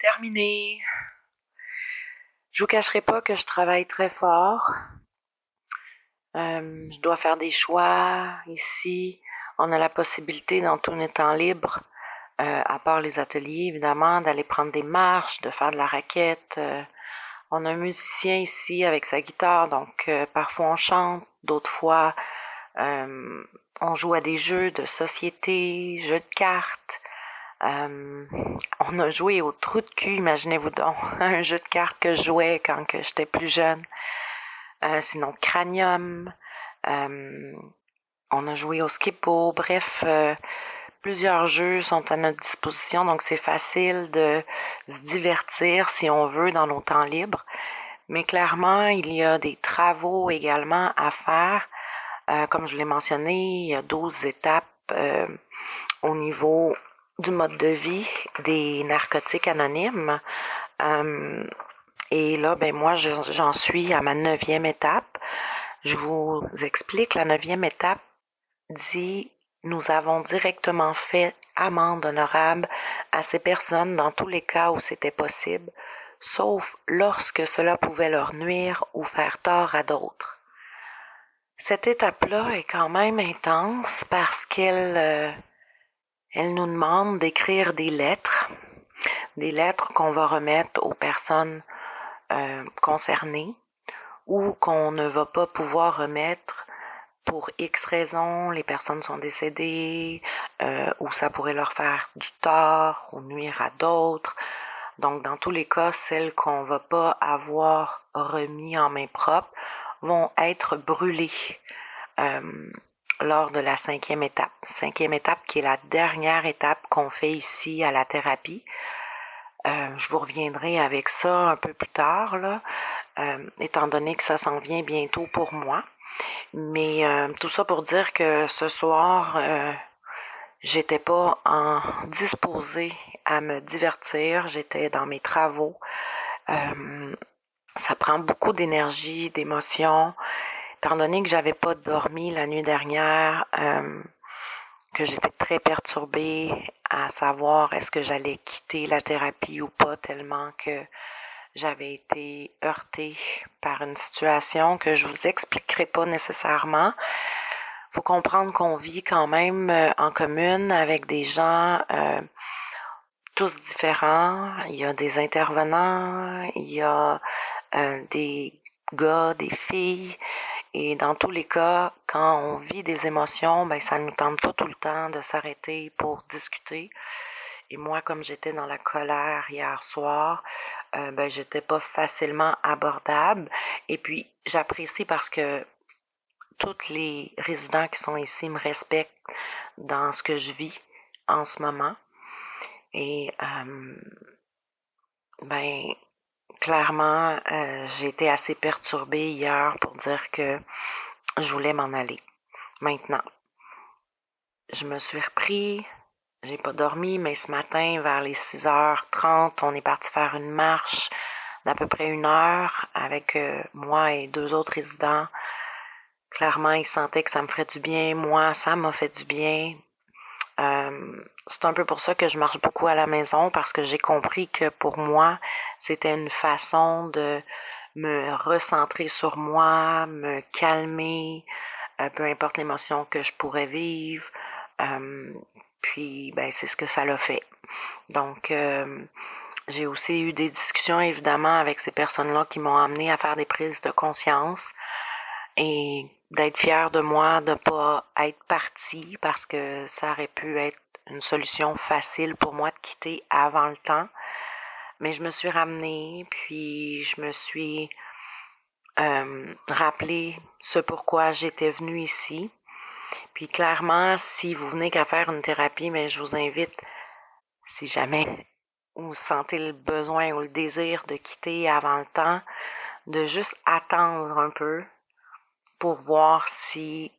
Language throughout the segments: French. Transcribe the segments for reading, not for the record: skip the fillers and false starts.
terminé. Je vous cacherai pas que je travaille très fort. Je dois faire des choix ici. On a la possibilité dans tous nos temps libres, à part les ateliers évidemment, d'aller prendre des marches, de faire de la raquette. On a un musicien ici avec sa guitare, donc parfois on chante, d'autres fois on joue à des jeux de société, jeux de cartes. On a joué au trou de cul, imaginez-vous donc, un jeu de cartes que je jouais quand que j'étais plus jeune. Sinon, Cranium, on a joué au Skippo, bref, plusieurs jeux sont à notre disposition, donc c'est facile de se divertir si on veut dans nos temps libres. Mais clairement, il y a des travaux également à faire. Comme je l'ai mentionné, il y a 12 étapes au niveau du mode de vie des narcotiques anonymes. Et là, ben moi, j'en suis à ma 9e étape. Je vous explique, la 9e étape dit « Nous avons directement fait amende honorable à ces personnes dans tous les cas où c'était possible, sauf lorsque cela pouvait leur nuire ou faire tort à d'autres. » Cette étape-là est quand même intense parce qu'elle elle nous demande d'écrire des lettres qu'on va remettre aux personnes concernées ou qu'on ne va pas pouvoir remettre pour X raisons, les personnes sont décédées, ou ça pourrait leur faire du tort ou nuire à d'autres. Donc, dans tous les cas, celles qu'on va pas avoir remis en main propre vont être brûlées lors de la 5e étape. 5e étape qui est la dernière étape qu'on fait ici à la thérapie. Je vous reviendrai avec ça un peu plus tard, là, étant donné que ça s'en vient bientôt pour moi. Mais tout ça pour dire que ce soir, j'étais pas disposée à me divertir. J'étais dans mes travaux. Ça prend beaucoup d'énergie, d'émotion. Étant donné que j'avais pas dormi la nuit dernière, que j'étais très perturbée à savoir est-ce que j'allais quitter la thérapie ou pas, tellement que j'avais été heurtée par une situation que je vous expliquerai pas nécessairement. Faut comprendre qu'on vit quand même en commune avec des gens tous différents. Il y a des intervenants, il y a des gars, des filles. Et dans tous les cas, quand on vit des émotions, ben ça nous tente pas tout le temps de s'arrêter pour discuter. Et moi, comme j'étais dans la colère hier soir, ben j'étais pas facilement abordable. Et puis, j'apprécie parce que tous les résidents qui sont ici me respectent dans ce que je vis en ce moment. Et ben clairement, j'ai été assez perturbée hier pour dire que je voulais m'en aller. Maintenant, je me suis repris, j'ai pas dormi, mais ce matin, vers les 6h30, on est parti faire une marche d'à peu près 1 heure avec moi et 2 autres résidents. Clairement, ils sentaient que ça me ferait du bien. Moi, ça m'a fait du bien. C'est un peu pour ça que je marche beaucoup à la maison, parce que j'ai compris que pour moi, c'était une façon de me recentrer sur moi, me calmer, peu importe l'émotion que je pourrais vivre. Puis, ben, c'est ce que ça l'a fait. Donc, j'ai aussi eu des discussions, évidemment, avec ces personnes-là qui m'ont amené à faire des prises de conscience et d'être fière de moi, de pas être partie, parce que ça aurait pu être une solution facile pour moi de quitter avant le temps. Mais je me suis ramenée, puis je me suis rappelé ce pourquoi j'étais venue ici. Puis clairement, si vous venez qu'à faire une thérapie, mais je vous invite, si jamais vous sentez le besoin ou le désir de quitter avant le temps, de juste attendre un peu pour voir si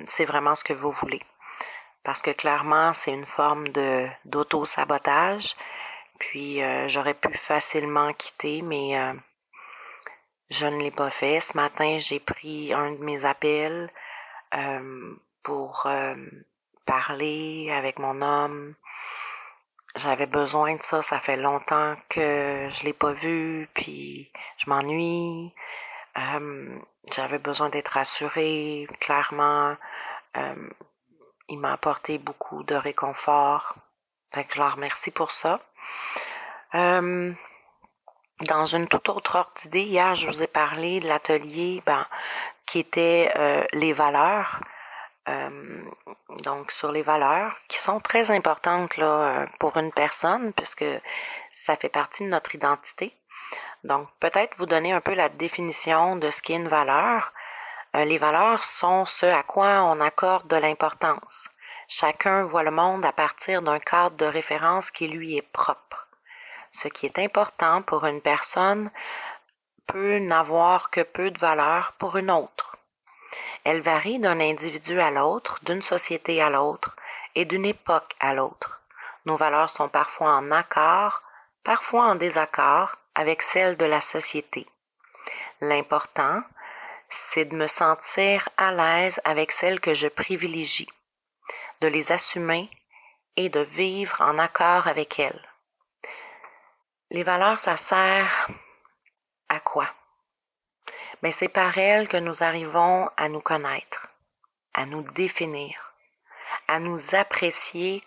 c'est vraiment ce que vous voulez. Parce que clairement, c'est une forme d'auto-sabotage. Puis j'aurais pu facilement quitter, mais je ne l'ai pas fait. Ce matin, j'ai pris un de mes appels pour parler avec mon homme. J'avais besoin de ça. Ça fait longtemps que je l'ai pas vu, puis je m'ennuie. J'avais besoin d'être rassurée. Clairement, il m'a apporté beaucoup de réconfort. Fait que je leur remercie pour ça. Dans une toute autre ordre d'idée, hier, je vous ai parlé de l'atelier qui était les valeurs. Donc, sur les valeurs qui sont très importantes là, pour une personne puisque ça fait partie de notre identité. Donc, peut-être vous donner un peu la définition de ce qu'est une valeur. Les valeurs sont ce à quoi on accorde de l'importance. Chacun voit le monde à partir d'un cadre de référence qui lui est propre. Ce qui est important pour une personne peut n'avoir que peu de valeur pour une autre. Elle varie d'un individu à l'autre, d'une société à l'autre et d'une époque à l'autre. Nos valeurs sont parfois en accord, parfois en désaccord avec celles de la société. L'important, c'est de me sentir à l'aise avec celles que je privilégie, de les assumer et de vivre en accord avec elles. Les valeurs, ça sert à quoi? Mais c'est par elles que nous arrivons à nous connaître, à nous définir, à nous apprécier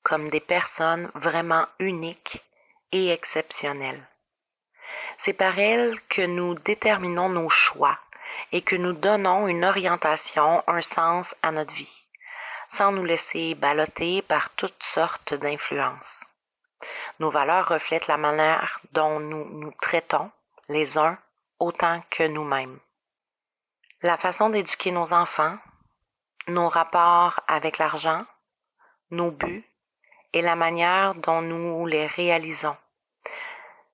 comme des personnes vraiment uniques et exceptionnelles. C'est par elles que nous déterminons nos choix et que nous donnons une orientation, un sens à notre vie, sans nous laisser balloter par toutes sortes d'influences. Nos valeurs reflètent la manière dont nous nous traitons les uns autant que nous-mêmes. La façon d'éduquer nos enfants, nos rapports avec l'argent, nos buts et la manière dont nous les réalisons.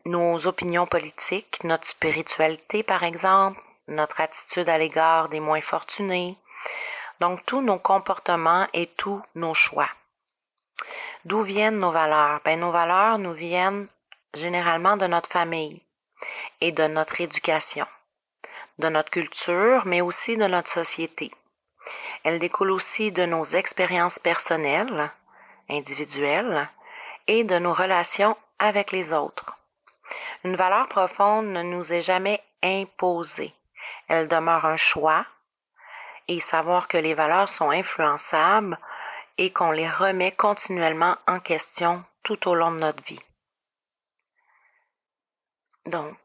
Nos opinions politiques, notre spiritualité par exemple, notre attitude à l'égard des moins fortunés, donc tous nos comportements et tous nos choix. D'où viennent nos valeurs? Nos valeurs nous viennent généralement de notre famille et de notre éducation, de notre culture, mais aussi de notre société. Elles découlent aussi de nos expériences personnelles, individuelles, et de nos relations avec les autres. Une valeur profonde ne nous est jamais imposée. Elle demeure un choix et savoir que les valeurs sont influençables et qu'on les remet continuellement en question tout au long de notre vie. Donc,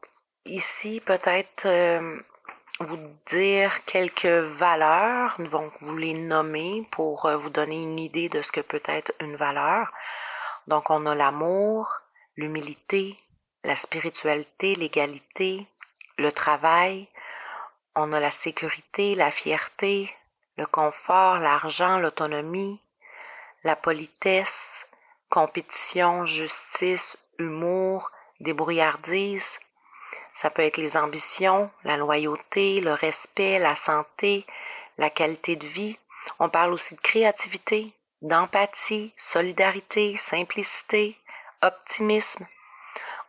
ici, peut-être vous dire quelques valeurs, donc vous les nommer pour vous donner une idée de ce que peut être une valeur. Donc, on a l'amour, l'humilité, la spiritualité, l'égalité, le travail. On a la sécurité, la fierté, le confort, l'argent, l'autonomie, la politesse, compétition, justice, humour, débrouillardise. Ça peut être les ambitions, la loyauté, le respect, la santé, la qualité de vie. On parle aussi de créativité, d'empathie, solidarité, simplicité, optimisme.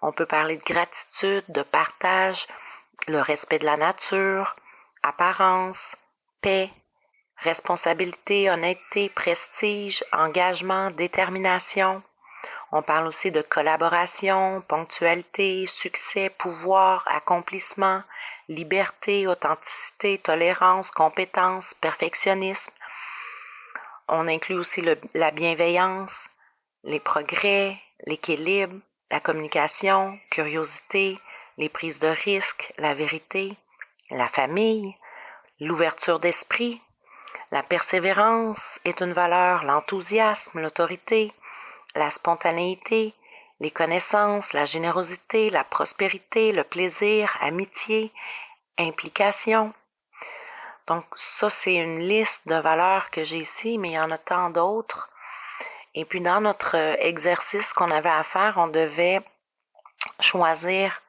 On peut parler de gratitude, de partage, le respect de la nature, apparence, paix, responsabilité, honnêteté, prestige, engagement, détermination. On parle aussi de collaboration, ponctualité, succès, pouvoir, accomplissement, liberté, authenticité, tolérance, compétence, perfectionnisme. On inclut aussi la bienveillance, les progrès, l'équilibre, la communication, curiosité, les prises de risques, la vérité, la famille, l'ouverture d'esprit. La persévérance est une valeur, l'enthousiasme, l'autorité, la spontanéité, les connaissances, la générosité, la prospérité, le plaisir, amitié, implication. Donc ça, c'est une liste de valeurs que j'ai ici, mais il y en a tant d'autres. Et puis dans notre exercice qu'on avait à faire, on devait choisir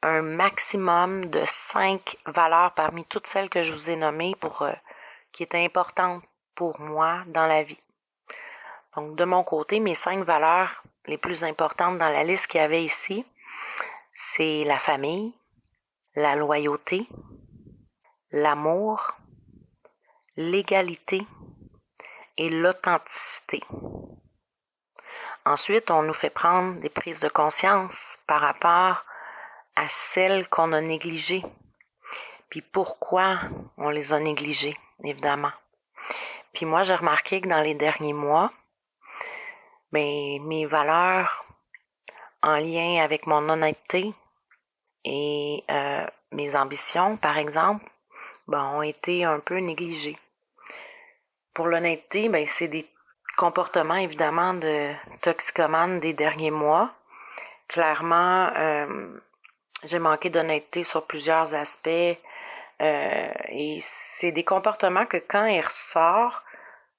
un maximum de 5 valeurs parmi toutes celles que je vous ai nommées qui étaient importantes pour moi dans la vie. Donc, de mon côté, mes 5 valeurs les plus importantes dans la liste qu'il y avait ici, c'est la famille, la loyauté, l'amour, l'égalité et l'authenticité. Ensuite, on nous fait prendre des prises de conscience par rapport à celles qu'on a négligées. Puis pourquoi on les a négligées, évidemment. Puis moi, j'ai remarqué que dans les derniers mois, mes valeurs en lien avec mon honnêteté et mes ambitions, par exemple, ont été un peu négligées. Pour l'honnêteté, c'est des comportements, évidemment, de toxicomane des derniers mois. Clairement, j'ai manqué d'honnêteté sur plusieurs aspects et c'est des comportements que quand ils ressortent,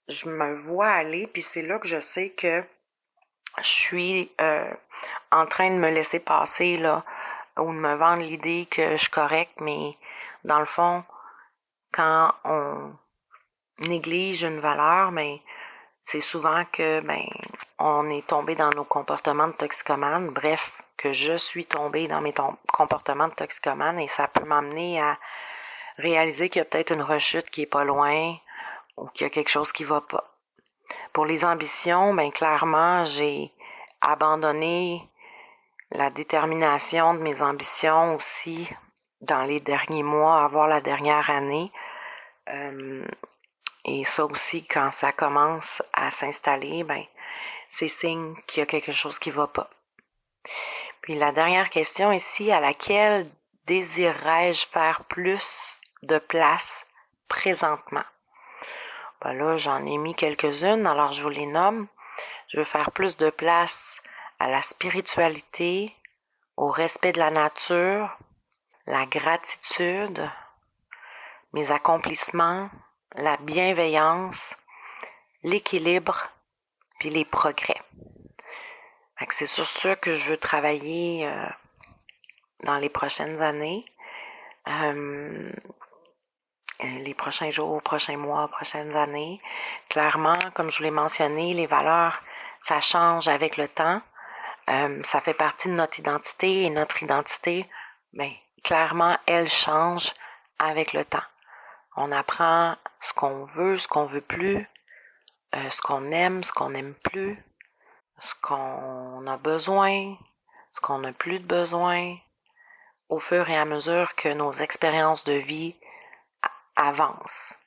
je me vois aller, puis c'est là que je sais que je suis en train de me laisser passer là, ou de me vendre l'idée que je suis correcte, mais dans le fond, quand on néglige une valeur, c'est souvent que on est tombé dans nos comportements de toxicomane, bref, que je suis tombée dans mes comportements de toxicomane et ça peut m'amener à réaliser qu'il y a peut-être une rechute qui est pas loin ou qu'il y a quelque chose qui va pas. Pour les ambitions, clairement, j'ai abandonné la détermination de mes ambitions aussi dans les derniers mois, voire la dernière année. Et ça aussi, quand ça commence à s'installer, c'est signe qu'il y a quelque chose qui va pas. Puis la dernière question ici, à laquelle désirerais-je faire plus de place présentement? Là, j'en ai mis quelques-unes, alors je vous les nomme. Je veux faire plus de place à la spiritualité, au respect de la nature, la gratitude, mes accomplissements, la bienveillance, l'équilibre, puis les progrès. C'est sur ça que je veux travailler dans les prochaines années, les prochains jours, prochains mois, prochaines années. Clairement, comme je vous l'ai mentionné, les valeurs, ça change avec le temps. Ça fait partie de notre identité et notre identité, clairement, elle change avec le temps. On apprend ce qu'on veut plus, ce qu'on n'aime plus, ce qu'on a besoin, ce qu'on n'a plus de besoin, au fur et à mesure que nos expériences de vie avancent.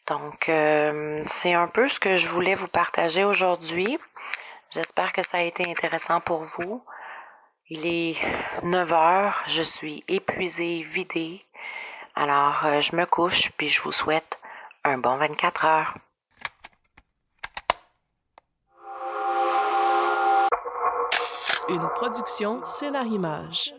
Donc, c'est un peu ce que je voulais vous partager aujourd'hui. J'espère que ça a été intéressant pour vous. Il est 9 heures, je suis épuisée, vidée. Alors, je me couche, puis je vous souhaite un bon 24 heures. Une production Scénarimage.